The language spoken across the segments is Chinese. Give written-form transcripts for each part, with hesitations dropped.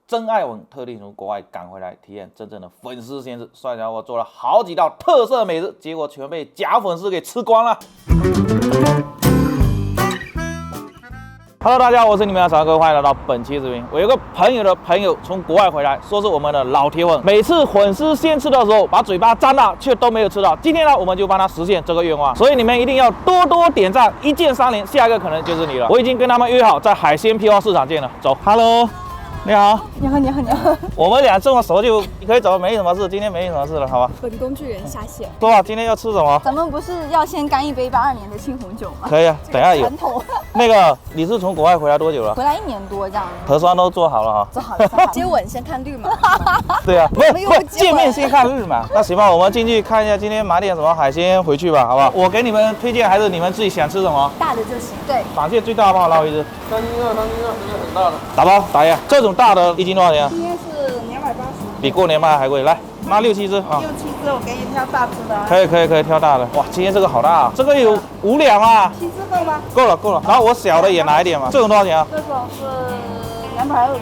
真爱文特地从国外赶回来体验真正的粉丝鲜吃。帅家伙做了好几道特色美食，结果全被假粉丝给吃光了。Hello， 大家好，我是你们的小哥，欢迎来到本期视频。我有个朋友的朋友从国外回来，说是我们的老铁粉，每次粉丝鲜吃的时候，把嘴巴张大，却都没有吃到。今天呢，我们就帮他实现这个愿望，所以你们一定要多多点赞，一键3连，下一个可能就是你了。我已经跟他们约好在海鲜批发市场见了，走 ，Hello。你好，你好，你好，你好。我们俩这么熟就可以走，没什么事。今天没什么事了，好吧？本工具人下线。说吧，今天要吃什么？咱们不是要先干一杯82年的青红酒吗？可以啊，等一下有。传统。那个，你是从国外回来多久了？回来1年多这样。核酸都做好了哈。做好了，做好了。接吻先看绿码。对啊，不见面先看绿码。那行吧，我们进去看一下，今天买点什么海鲜回去吧，好不好？我给你们推荐，还是你们自己想吃什么？大的就行。对。螃蟹最大帮我捞一只。3斤2，3斤2，这个很大的。打包打一下，这种大的1斤多少钱啊？今天是280。比过年卖还贵，来拿6、7只啊。6、7只，我给你挑大只的。可以挑大的。哇，今天这个好大啊，这个有5两啊。7只够吗？够了。然后我小的也拿一点嘛。这种多少钱啊？这种是220给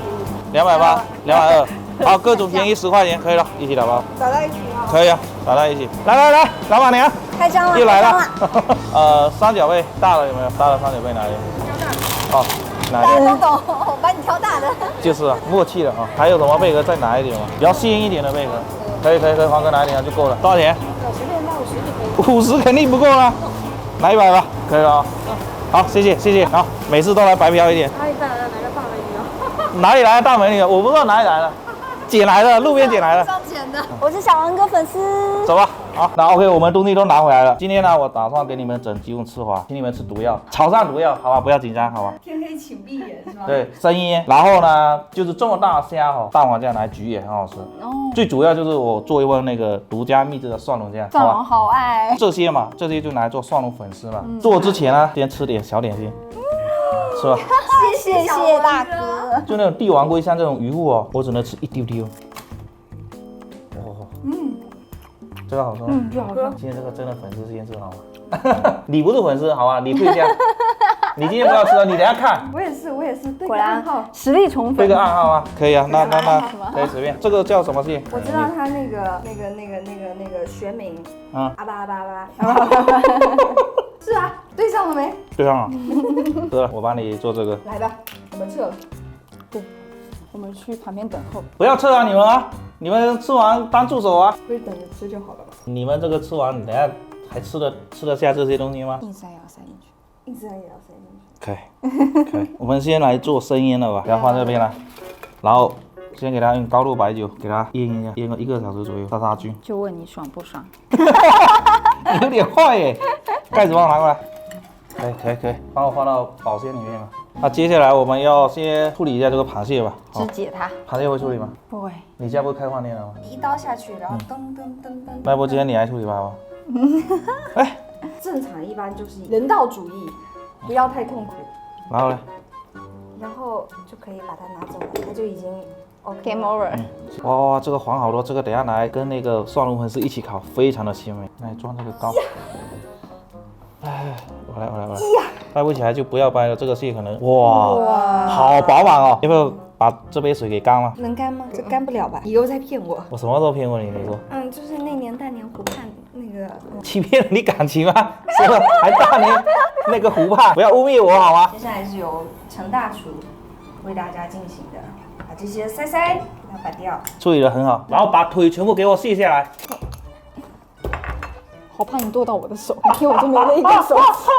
你。 280、220。好，各种便宜10块钱，可以了，一起打包。打在一起啊。可以啊，打在一起。来，老板娘。开张了。又来了。三角贝大的有没有？大的三角贝哪里？好，哪大里？家都懂，我帮你挑大的。就是啊，默契了啊。还有什么贝壳再拿一点吗？比较新一点的贝壳。可以，黄哥拿一点就够了。多少钱随便卖50就可以。50肯定不够啦，拿100吧，可以了啊。好，谢谢。好，每次都来白嫖一点。哪里带来的哪个大美女啊？哪里来的大美女？我不知道哪里来的，捡来的，路边捡来的。上捡的。我是小王哥粉丝。走吧。好，那 OK， 我们东西都拿回来了。今天呢，我打算给你们整几种吃法，请你们吃毒药，炒上毒药，好吧？不要紧张，好吧？天黑请闭眼是吧？对，生腌。然后呢，就是这么大的虾哈，蛋黄酱来焗也很好吃。哦。最主要就是我做一份那个独家秘制的蒜蓉酱，蒜蓉好爱。这些就拿来做蒜蓉粉丝嘛。做之前呢，先吃点小点心，是吧？谢谢大哥。就那种帝王龟，像这种鱼货哦，我只能吃一丢丢。这个好吃吗？这好吃。今天这个真的粉丝先吃好吗？你不是粉丝，好吧？你退下。你今天不要吃了，你等下看。我也是，对果然个暗号。实力重粉。对个暗号啊，可以啊，那可以随便。这个叫什么蟹？我知道他那个学名。阿巴。是啊，对上了没？对上了。得了，我帮你做这个。来吧，我们撤了。对，我们去旁边等候。不要撤啊，你们啊！你们吃完当助手啊！不是等着吃就好了吧？你们这个吃完，你等下还吃得下这些东西吗？硬塞也要塞进去。一直也要塞进去。可以。我们先来做生腌了吧，然后放这边来，然后先给它用高度白酒给它腌一下，腌个1个小时左右，杀菌。就问你爽不爽？你有点坏耶！盖子帮我拿过来。可以，帮我放到保鲜里面嘛。那接下来我们要先处理一下这个螃蟹吧。肢解它。螃蟹会处理吗？不会。你家不是开饭店了吗？一刀下去，然后噔。那要不今天你来处理吧？哎，正常一般就是人道主义，不要太痛苦，然后呢？然后就可以把它拿走了，它就已经 Game over。哇，这个黄好多，这个等下拿来跟那个蒜蓉粉丝一起烤，非常的鲜美。来装这个膏。哎，我来。掰不起来就不要掰了，这个蟹可能哇，好饱满哦。要不要把这杯水给干了？能干吗？这干不了吧？你又在骗我。我什么时候骗过你？你说？就是那年大年湖畔那个。欺骗你感情吗？是吧？还大年那个湖畔，不要污蔑我好吗？接下来是由陈大厨为大家进行的，把这些塞给它拔掉。处理得很好，然后把腿全部给我卸下来。好怕你剁到我的手，因为我就没了一根手指。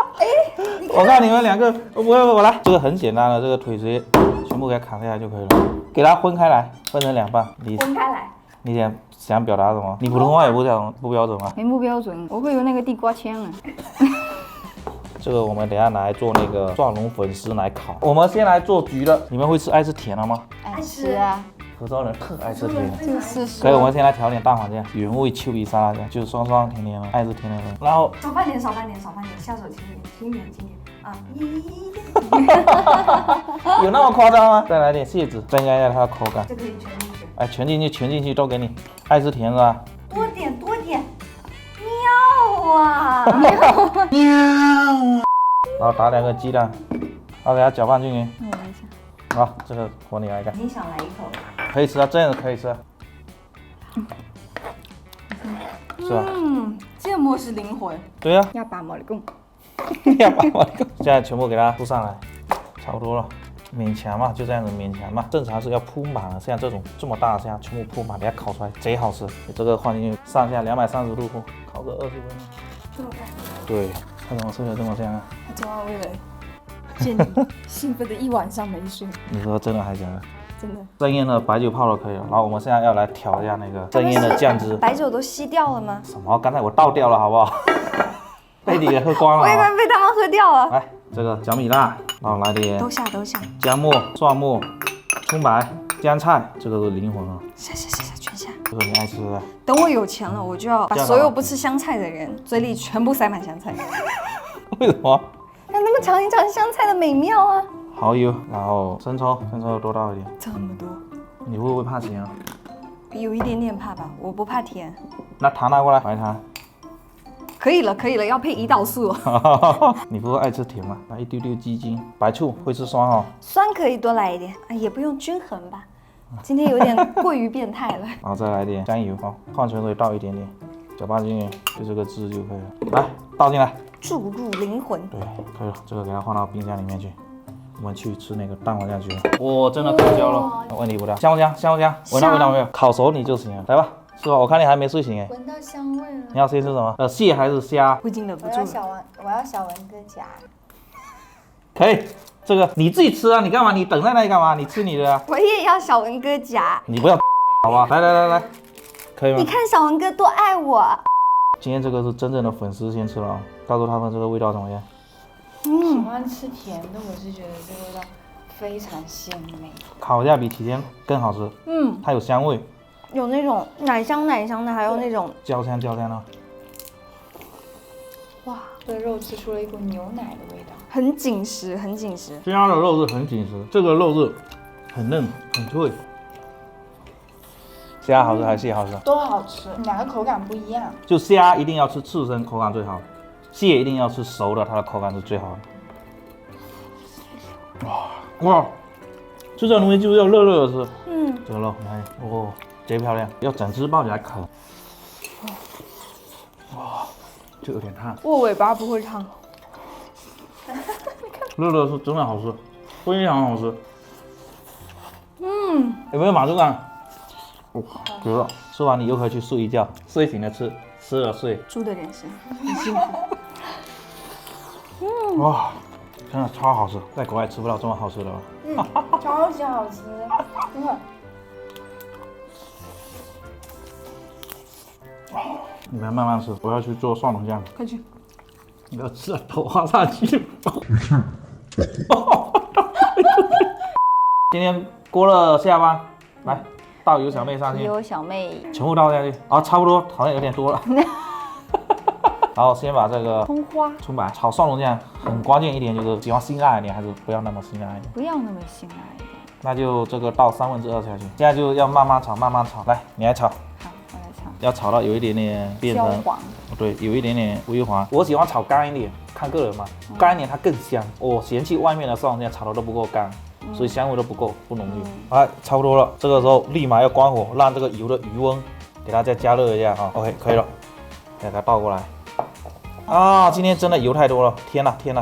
我看你们2个，我来。这个很简单的，这个腿直接全部给它砍下来就可以了，给它分开来，分成2半。分开来。你想表达什么？你普通话也不标准吗？没不标准，我会有那个地瓜腔啊。这个我们等一下拿来做那个蒜蓉粉丝来烤。我们先来做焗的，你们爱吃甜的吗？爱吃啊。福州人特爱吃甜的。就是所以我们先来调点蛋黄酱，原味丘比沙拉酱，就是酸酸甜甜的，爱吃甜的人。然后少放点，下手轻点啊！有那么夸张吗？再来点蟹籽，增加一下它的口感。这可以全进去。哎，全进去都给你。爱吃甜是吧？多点。喵啊！然后打2个鸡蛋，然后给它搅拌均匀。我来一下。好，这个活你来干。你想来一口？可以吃啊，这样子可以吃啊，是吧？芥末是灵魂。对呀、要把毛的供。要把我现在全部给它铺上来，差不多了。勉强嘛，就这样子勉强嘛。正常是要铺满了，像这种这么大的，像全部铺满，等下烤出来贼好吃。你这个放进去，上下230度烤个20分钟。这么快？对，它怎么吃的这么香啊？他昨晚为了见你，兴奋的一晚上没睡，你说真的还假的？真的。生腌的白酒泡了可以了，然后我们现在要来调一下那个生腌的酱汁。白酒都吸掉了吗？什么？刚才我倒掉了，好不好？被你给喝光了。我以为被他们喝掉了。来，这个小米辣，然后来点都下。姜末、蒜末、葱白、姜菜，这个是灵魂啊，下，全下。这个你爱吃的。等我有钱了，我就要把这样所有不吃香菜的人嘴里全部塞满香菜，为什么？让他们尝一尝香菜的美妙啊！蚝油，然后生抽要多倒一点。这么多，你会不会怕咸啊？有一点点怕吧，我不怕甜。那糖拿过来，白糖。可以了，要配胰岛素。你不是爱吃甜吗？来一丢丢鸡精，白醋，会吃酸哦。酸可以多来一点，也不用均衡吧。今天有点过于变态了。然后再来点香油，矿泉水倒一点点，搅拌进去，就这个汁就可以了。来，倒进来。注入灵魂。对，可以了，这个给它放到冰箱里面去。我们去吃那个蛋黄酱去了。哇，真的烤焦了，问题不大。香不香？香不香？闻到味道没有？烤熟你就行了。来吧，是吧？我看你还没睡醒哎。闻到香味了。你要先吃什么？蟹还是虾？我已经忍不住了。我要小文哥夹。可以，这个你自己吃啊，你干嘛？你等在那里干嘛？你吃你的啊。我也要小文哥夹。你不要，好吧？来，可以吗？你看小文哥多爱我。今天这个是真正的粉丝先吃了啊，告诉他们这个味道怎么样？喜欢吃甜的，我是觉得这个味道非常鲜美。烤架比提前更好吃，它有香味，有那种奶香的，还有那种焦香的。哇，这个肉吃出了一股牛奶的味道，很紧实。虾的肉是很紧实，这个肉是很嫩很脆。虾好吃还是蟹好吃？都好吃，两个口感不一样。就虾一定要吃刺身，口感最好；蟹一定要吃熟的，它的口感是最好的。哇，吃这种东西就是要热热的吃。这个肉你看，哦，贼漂亮，要整只抱起来烤。哇，就有点烫。握尾巴不会烫。热热是真的好吃，非常好吃。有没有满足感？哇，绝了！吃完你又可以去睡一觉，睡醒了吃，吃了睡。猪的人生。哇，真的超好吃，在国外吃不到这么好吃的了。超级好吃，真的。你们慢慢吃，我要去做蒜蓉酱。快去。你要吃了头发上去。今天过了下班，来倒油小妹上去，有小妹。全部倒下去。啊，差不多，好像有点多了。然后先把这个葱白炒蒜蓉酱，很关键一点就是喜欢辛辣一点还是不要那么辛辣一点？不要那么辛辣一点。那就这个倒2/3下去，现在就要慢慢炒，慢慢炒。来，你来炒。好，我来炒。要炒到有一点点变成焦黄。对，有一点点微黄。我喜欢炒干一点，看个人嘛，干一点它更香。我嫌弃外面的蒜蓉酱炒的都不够干，所以香味都不够，不浓郁。哎，差不多了，这个时候立马要关火，让这个油的余温给它再加热一下啊。OK， 可以了，再给它倒过来。啊，今天真的油太多了，天哪！其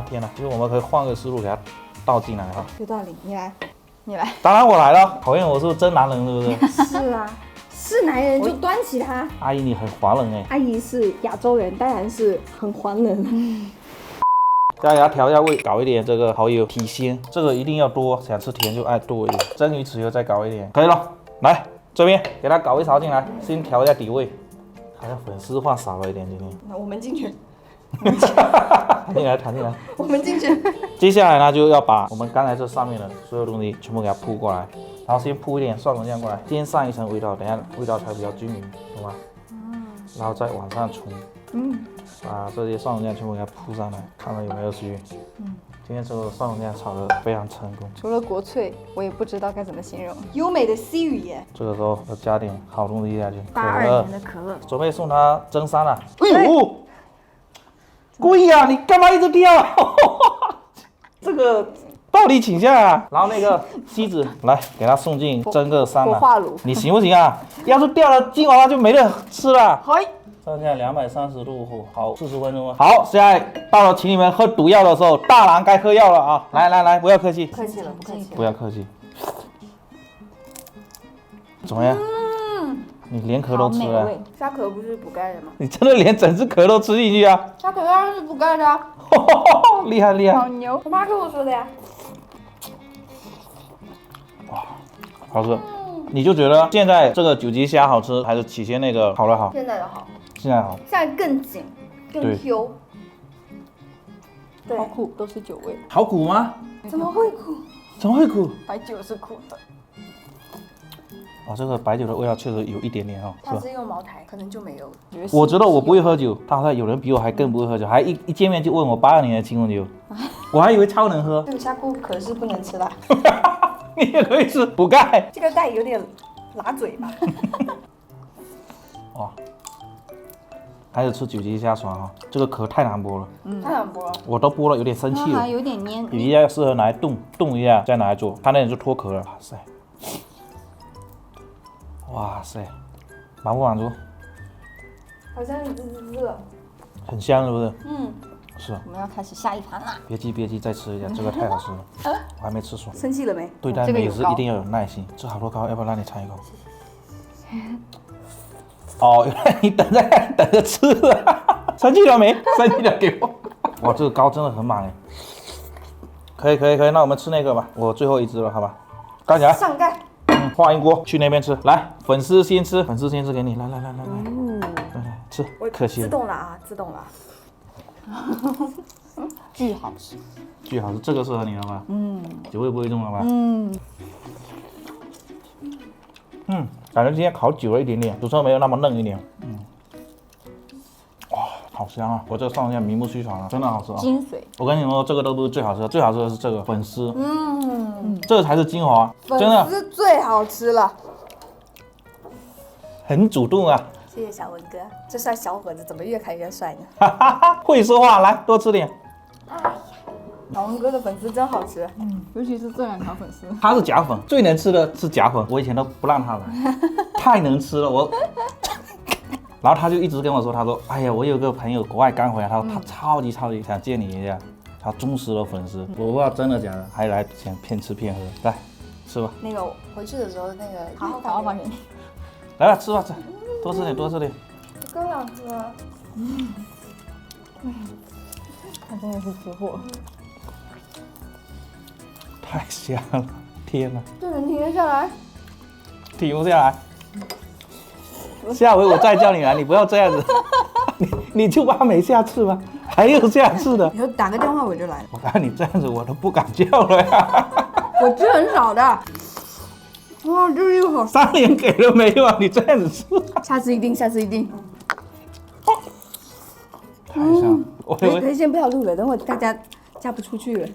实我们可以换个思路给它倒进来哈。有道理，你来。当然我来了，讨厌我是不是真男人，是不是？是啊，是男人就端起它。阿姨你很华人哎。阿姨是亚洲人，当然是很华人。再给它调一下味，搞一点这个蚝油提鲜，这个一定要多，想吃甜就爱多一点。蒸鱼豉油再搞一点，可以了。来这边给它搞一勺进来，先调一下底味。好像粉丝放少了一点今天。那我们进去。弹进来。我们进去。接下来呢，就要把我们刚才这上面的所有东西全部给它铺过来，然后先铺一点蒜蓉酱过来，先上一层味道，等下味道才比较均匀，懂吗？然后再往上冲。把这些蒜蓉酱全部给它铺上来，看看有没有虚。今天这个蒜蓉酱炒得非常成功。除了国粹，我也不知道该怎么形容。优美的 C 语言。这个时候要加点好东西下去， 82年的可乐，准备送他蒸3了。哎呦！贵呀！你干嘛一直跳？这个到底请下啊！然后那个机子来给它送进蒸个三了。火化炉。你行不行啊？要是掉了金娃娃就没得吃了。嘿，上下230度后，好40分钟啊。好，现在到了请你们喝毒药的时候，大郎该喝药了啊！来，不要客气，客气了，不客气。不要客气。怎么样？你连壳都吃了？虾壳不是补钙的吗？你真的连整只壳都吃进去啊？虾壳当然是补钙的啊。厉害厉害！好牛！我妈跟我说的呀。好吃。你就觉得现在这个九级虾好吃，还是起先那个好的好？现在的好，现在好。现在更紧，对更 Q。对好苦，都是酒味。好苦吗？怎么会苦？怎么会苦？白酒是苦的。哦，这个白酒的味道确实有一点点哦，是吧？他是用茅台，可能就没有。我知道我不会喝酒，他好像有人比我还更不会喝酒，还一见面就问我82年的青红酒，我还以为超能喝。这个虾菇壳是不能吃的，你也可以吃补钙。这个带有点辣嘴吧？哇，还是吃九级虾爽啊！这个壳太难剥了，太难剥了。我都剥了有点生气了。有点黏。九级虾适合拿来冻一下，再拿来做，它那种就脱壳了。哇塞，哇塞，满不满足？好像是滋滋滋的。很香是不是？嗯，是啊。我们要开始下一盘啦。别急，再吃一下，这个太好吃了，我还没吃爽。生气了没？对待美食一定要有耐心。这好多糕，要不要让你尝一口？哦，原来你等着吃啊！生气了没？生气了给我。哇，这个糕真的很满哎。可以，那我们吃那个吧，我最后一只了，好吧？干起来！上盖。换一锅去那边吃。来，粉丝先吃给你，来，吃。可惜自了，动了啊，自动了。巨好吃。巨好吃，这个适合你了吗？酒味不会重了吧？感觉今天烤久了一点点，煮出来没有那么嫩一点。哇，好香啊！我这个上下名不虚传啊，真的好吃啊！精髓。我跟你们说，这个都不是最好吃的，最好吃的是这个粉丝，这个才是精华，真的粉丝最好吃了。很主动啊！谢谢小文哥，这帅小伙子怎么越看越帅呢？哈哈哈，会说话，来多吃点。小文哥的粉丝真好吃，尤其是这两条粉丝。他是假粉，最能吃的是假粉，我以前都不让他来，太能吃了我。然后他就一直跟我说，他说，哎呀，我有个朋友国外刚回来，他说他超级想见你一下，他忠实的粉丝，我不知道真的假的，还来想骗吃骗喝，来吃吧，那个回去的时候，那个好好发给你。来吧，吃吧，多吃点。更想吃了。他真的是吃货。太香了，天哪，这能停得下来？停不下来。下回我再叫你来，你不要这样子，你就怕没下次吧？还有下次的。以后打个电话我就来了。我看你这样子，我都不敢叫了呀。我吃很少的。哇，这又好。3连给了没有啊？你这样子吃，下次一定。太香！我以为可以先不要录了，等会大家嫁不出去了。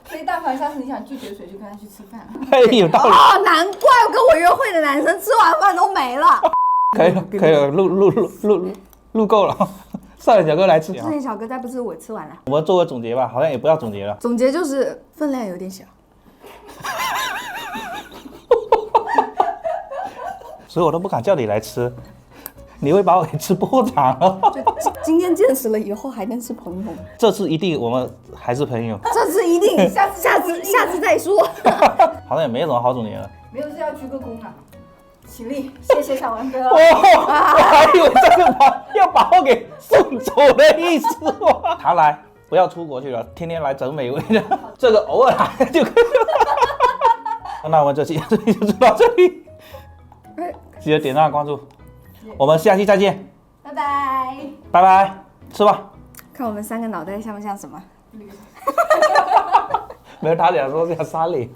所以但凡下次你想拒绝谁，就跟他去吃饭。哎，有道理。哦，难怪我跟我约会的男生吃完饭都没了。可以了，录够了。少爷小哥来吃。之前小哥再不吃，我吃完了。我们做个总结吧，好像也不要总结了。总结就是分量有点小。所以我都不敢叫你来吃，你会把我给吃破产了。今天见识了，以后还能是朋友。这次一定我们还是朋友。这次一定，下次再说。好像也没什么好总结了。没有事要鞠个躬啊。起立，谢谢小文哥。我还以为这是要把我给送走的意思哇！常来，不要出国去了，天天来整美味的，这个偶尔来就可以了。那我们这期就到这里，记得点赞关注，我们下期再见，拜拜。拜拜，吃吧。看我们3个脑袋像不像什么？没有他讲说像沙里。